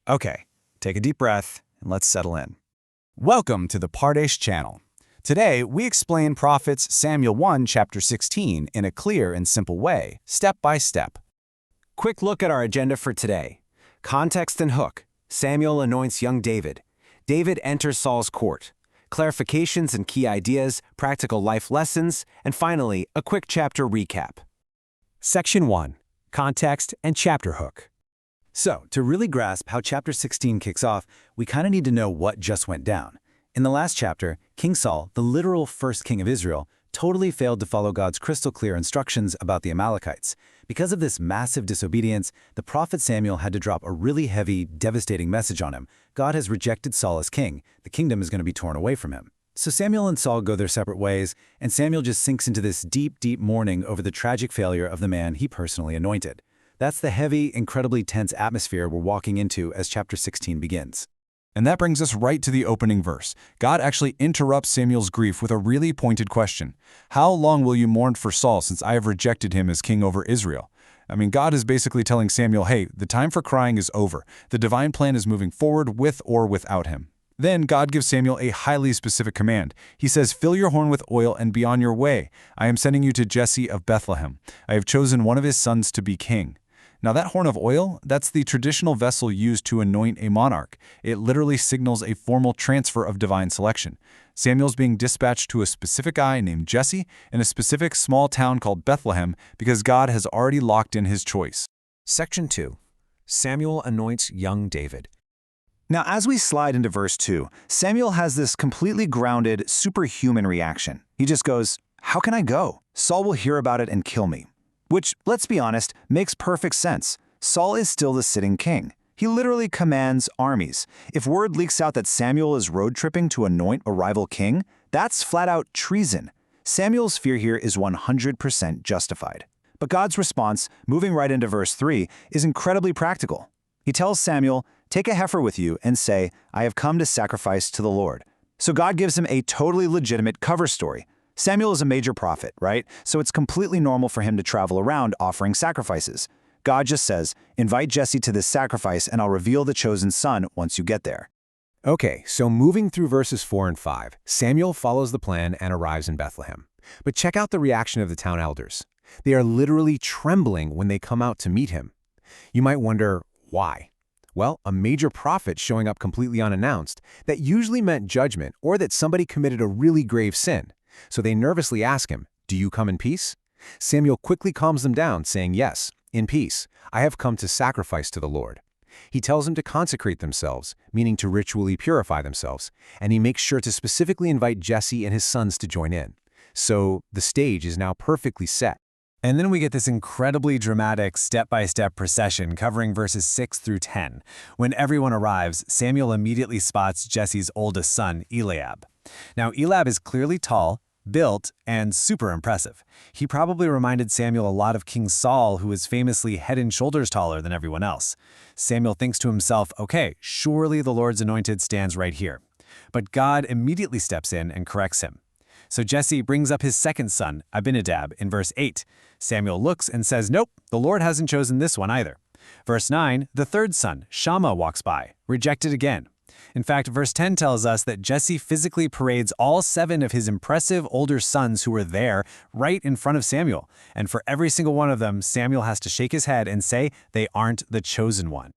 Okay, take a deep breath and let's settle in. Welcome to the Pardes channel. Today, we explain Prophets Samuel 1, chapter 16 in a clear and simple way, step by step. Quick look at our agenda for today. Context and hook. Samuel anoints young David. David enters Saul's court. Clarifications and key ideas, practical life lessons, and finally, a quick chapter recap. Section 1. Context and chapter hook. So, to really grasp how chapter 16 kicks off, we kind of need to know what just went down. In the last chapter, King Saul, the literal first king of Israel, totally failed to follow God's crystal clear instructions about the Amalekites. Because of this massive disobedience, the prophet Samuel had to drop a really heavy, devastating message on him. God has rejected Saul as king. The kingdom is going to be torn away from him. So Samuel and Saul go their separate ways, and Samuel just sinks into this deep, deep mourning over the tragic failure of the man he personally anointed. That's the heavy, incredibly tense atmosphere we're walking into as chapter 16 begins. And that brings us right to the opening verse. God actually interrupts Samuel's grief with a really pointed question. How long will you mourn for Saul since I have rejected him as king over Israel? God is basically telling Samuel, hey, the time for crying is over. The divine plan is moving forward with or without him. Then God gives Samuel a highly specific command. He says, fill your horn with oil and be on your way. I am sending you to Jesse of Bethlehem. I have chosen one of his sons to be king. Now that horn of oil, that's the traditional vessel used to anoint a monarch. It literally signals a formal transfer of divine selection. Samuel's being dispatched to a specific guy named Jesse in a specific small town called Bethlehem because God has already locked in his choice. Section 2. Samuel anoints young David. Now, as we slide into verse 2, Samuel has this completely grounded, superhuman reaction. He just goes, how can I go? Saul will hear about it and kill me. Which, let's be honest, makes perfect sense. Saul is still the sitting king. He literally commands armies. If word leaks out that Samuel is road tripping to anoint a rival king, that's flat-out treason. Samuel's fear here is 100% justified. But God's response, moving right into verse 3, is incredibly practical. He tells Samuel, take a heifer with you and say, I have come to sacrifice to the Lord. So God gives him a totally legitimate cover story. Samuel is a major prophet, right? So it's completely normal for him to travel around offering sacrifices. God just says, invite Jesse to this sacrifice and I'll reveal the chosen son once you get there. Okay, so moving through verses 4 and 5, Samuel follows the plan and arrives in Bethlehem. But check out the reaction of the town elders. They are literally trembling when they come out to meet him. You might wonder, why? Well, a major prophet showing up completely unannounced, that usually meant judgment or that somebody committed a really grave sin. So they nervously ask him, do you come in peace? Samuel quickly calms them down, saying, yes, in peace. I have come to sacrifice to the Lord. He tells them to consecrate themselves, meaning to ritually purify themselves, and he makes sure to specifically invite Jesse and his sons to join in. So the stage is now perfectly set. And then we get this incredibly dramatic step-by-step procession covering verses 6 through 10. When everyone arrives, Samuel immediately spots Jesse's oldest son, Eliab. Now, Eliab is clearly tall, built, and super impressive. He probably reminded Samuel a lot of King Saul, who is famously head and shoulders taller than everyone else. Samuel thinks to himself, okay, surely the Lord's anointed stands right here. But God immediately steps in and corrects him. So Jesse brings up his second son, Abinadab, in verse 8. Samuel looks and says, nope, the Lord hasn't chosen this one either. Verse 9, the third son, Shammah, walks by, rejected again. In fact, verse 10 tells us that Jesse physically parades all 7 of his impressive older sons who were there right in front of Samuel. And for every single one of them, Samuel has to shake his head and say they aren't the chosen one.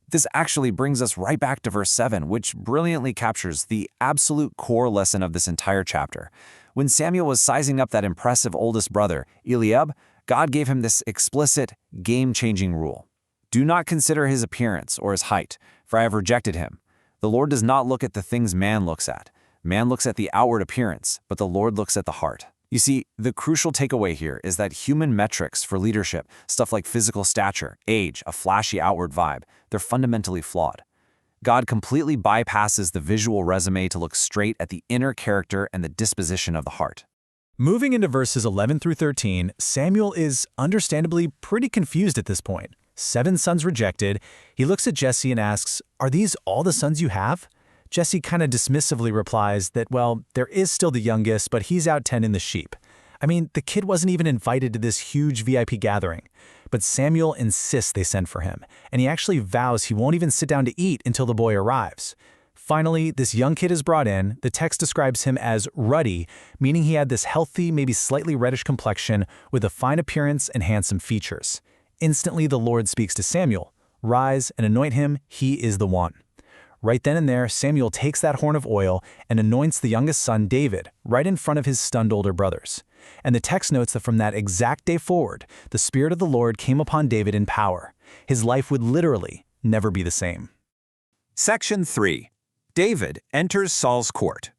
This actually brings us right back to verse 7, which brilliantly captures the absolute core lesson of this entire chapter. When Samuel was sizing up that impressive oldest brother, Eliab, God gave him this explicit, game-changing rule. Do not consider his appearance or his height, for I have rejected him. The Lord does not look at the things man looks at. Man looks at the outward appearance, but the Lord looks at the heart. You see, the crucial takeaway here is that human metrics for leadership, stuff like physical stature, age, a flashy outward vibe, they're fundamentally flawed. God completely bypasses the visual resume to look straight at the inner character and the disposition of the heart. Moving into verses 11 through 13, Samuel is understandably pretty confused at this point. 7 sons rejected. He looks at Jesse and asks, are these all the sons you have? Jesse kind of dismissively replies that, well, there is still the youngest, but he's out tending the sheep. I mean, the kid wasn't even invited to this huge VIP gathering. But Samuel insists they send for him, and he actually vows he won't even sit down to eat until the boy arrives. Finally, this young kid is brought in. The text describes him as ruddy, meaning he had this healthy, maybe slightly reddish complexion with a fine appearance and handsome features. Instantly, the Lord speaks to Samuel, "Rise and anoint him, he is the one." Right then and there, Samuel takes that horn of oil and anoints the youngest son, David, right in front of his stunned older brothers. And the text notes that from that exact day forward, the Spirit of the Lord came upon David in power. His life would literally never be the same. Section 3. David enters Saul's court.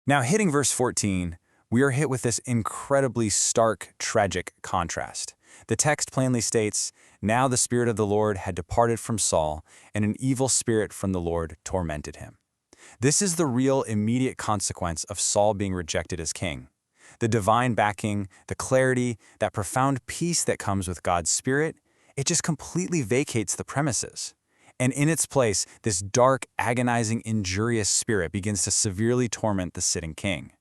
Now, hitting verse 14, we are hit with this incredibly stark, tragic contrast. The text plainly states, "Now the Spirit of the Lord had departed from Saul, and an evil spirit from the Lord tormented him." This is the real immediate consequence of Saul being rejected as king. The divine backing, the clarity, that profound peace that comes with God's Spirit, it just completely vacates the premises. And in its place, this dark, agonizing, injurious spirit begins to severely torment the sitting king.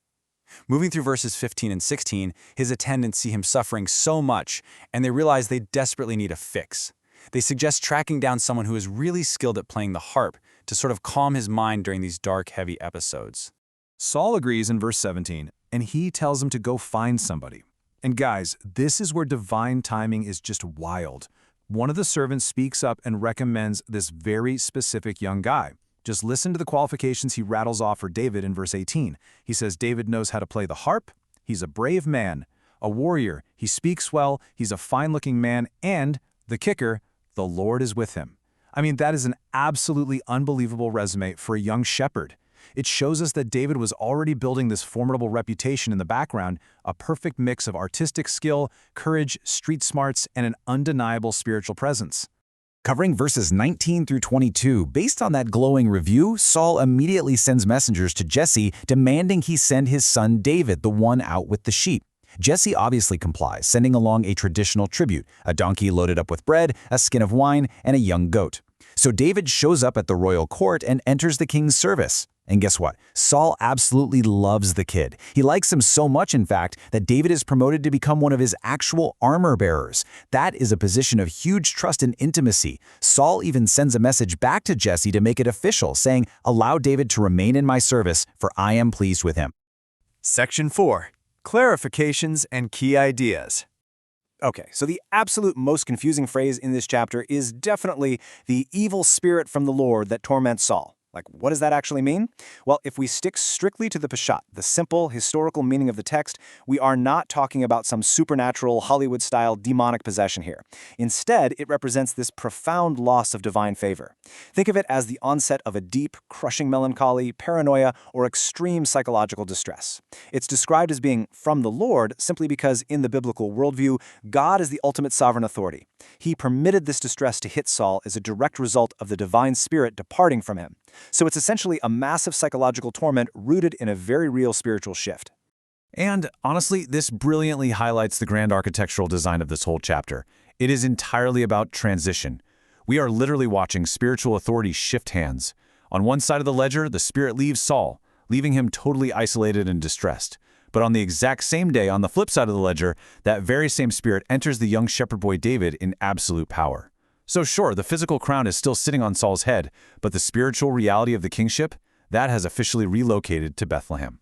Moving through verses 15 and 16, his attendants see him suffering so much, and they realize they desperately need a fix. They suggest tracking down someone who is really skilled at playing the harp to sort of calm his mind during these dark, heavy episodes. Saul agrees in verse 17, and he tells him to go find somebody. And guys, this is where divine timing is just wild. One of the servants speaks up and recommends this very specific young guy. Just listen to the qualifications he rattles off for David in verse 18. He says David knows how to play the harp, he's a brave man, a warrior, he speaks well, he's a fine-looking man, and, the kicker, the Lord is with him. I mean, that is an absolutely unbelievable resume for a young shepherd. It shows us that David was already building this formidable reputation in the background, a perfect mix of artistic skill, courage, street smarts, and an undeniable spiritual presence. Covering verses 19 through 22, based on that glowing review, Saul immediately sends messengers to Jesse demanding he send his son David, the one out with the sheep. Jesse obviously complies, sending along a traditional tribute, a donkey loaded up with bread, a skin of wine, and a young goat. So David shows up at the royal court and enters the king's service. And guess what? Saul absolutely loves the kid. He likes him so much, in fact, that David is promoted to become one of his actual armor bearers. That is a position of huge trust and intimacy. Saul even sends a message back to Jesse to make it official, saying, "Allow David to remain in my service, for I am pleased with him." Section 4. Clarifications and key ideas. Okay, so the absolute most confusing phrase in this chapter is definitely the evil spirit from the Lord that torments Saul. Like, what does that actually mean? Well, if we stick strictly to the Peshat, the simple historical meaning of the text, we are not talking about some supernatural Hollywood-style demonic possession here. Instead, it represents this profound loss of divine favor. Think of it as the onset of a deep, crushing melancholy, paranoia, or extreme psychological distress. It's described as being from the Lord simply because, in the biblical worldview, God is the ultimate sovereign authority. He permitted this distress to hit Saul as a direct result of the divine spirit departing from him. So it's essentially a massive psychological torment rooted in a very real spiritual shift. And honestly, this brilliantly highlights the grand architectural design of this whole chapter. It is entirely about transition. We are literally watching spiritual authority shift hands. On one side of the ledger, the spirit leaves Saul, leaving him totally isolated and distressed. But on the exact same day, on the flip side of the ledger, that very same spirit enters the young shepherd boy David in absolute power. So sure, the physical crown is still sitting on Saul's head, but the spiritual reality of the kingship, that has officially relocated to Bethlehem.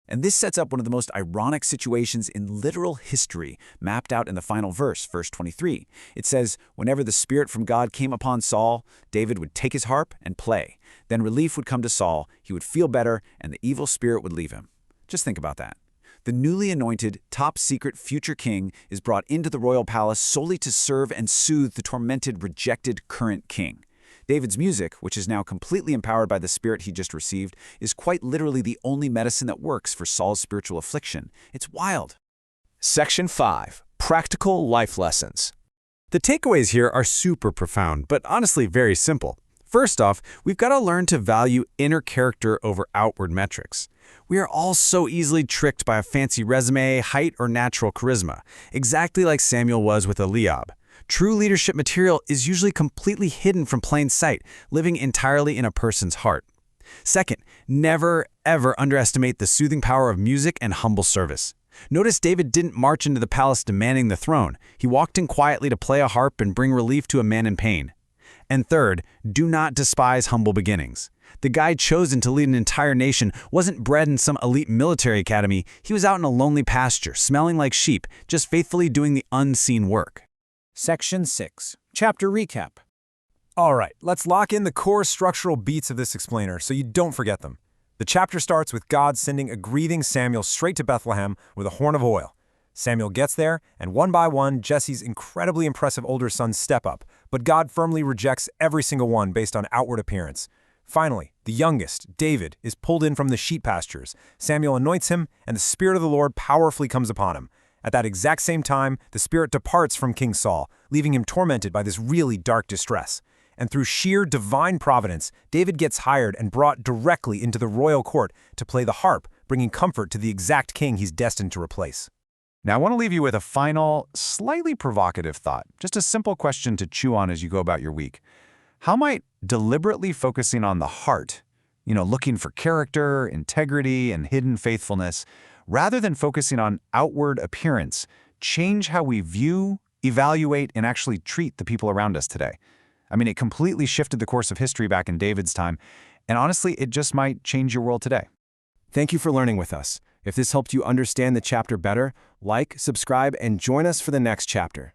And this sets up one of the most ironic situations in literal history, mapped out in the final verse, verse 23. It says, "Whenever the Spirit from God came upon Saul, David would take his harp and play. Then relief would come to Saul, he would feel better, and the evil spirit would leave him." Just think about that. The newly anointed, top-secret future king is brought into the royal palace solely to serve and soothe the tormented, rejected current king. David's music, which is now completely empowered by the spirit he just received, is quite literally the only medicine that works for Saul's spiritual affliction. It's wild. Section 5. Practical life lessons. The takeaways here are super profound, but honestly very simple. First off, we've got to learn to value inner character over outward metrics. We are all so easily tricked by a fancy resume, height, or natural charisma, exactly like Samuel was with Eliab. True leadership material is usually completely hidden from plain sight, living entirely in a person's heart. Second, never, ever underestimate the soothing power of music and humble service. Notice David didn't march into the palace demanding the throne. He walked in quietly to play a harp and bring relief to a man in pain. And third, do not despise humble beginnings. The guy chosen to lead an entire nation wasn't bred in some elite military academy. He was out in a lonely pasture, smelling like sheep, just faithfully doing the unseen work. Section 6. Chapter Recap. All right, let's lock in the core structural beats of this explainer so you don't forget them. The chapter starts with God sending a grieving Samuel straight to Bethlehem with a horn of oil. Samuel gets there, and one by one, Jesse's incredibly impressive older sons step up, but God firmly rejects every single one based on outward appearance. Finally, the youngest, David, is pulled in from the sheep pastures. Samuel anoints him, and the Spirit of the Lord powerfully comes upon him. At that exact same time, the Spirit departs from King Saul, leaving him tormented by this really dark distress. And through sheer divine providence, David gets hired and brought directly into the royal court to play the harp, bringing comfort to the exact king he's destined to replace. Now, I want to leave you with a final, slightly provocative thought, just a simple question to chew on as you go about your week. How might deliberately focusing on the heart, looking for character, integrity, and hidden faithfulness, rather than focusing on outward appearance, change how we view, evaluate, and actually treat the people around us today? I mean, it completely shifted the course of history back in David's time, and honestly, it just might change your world today. Thank you for learning with us. If this helped you understand the chapter better, like, subscribe, and join us for the next chapter.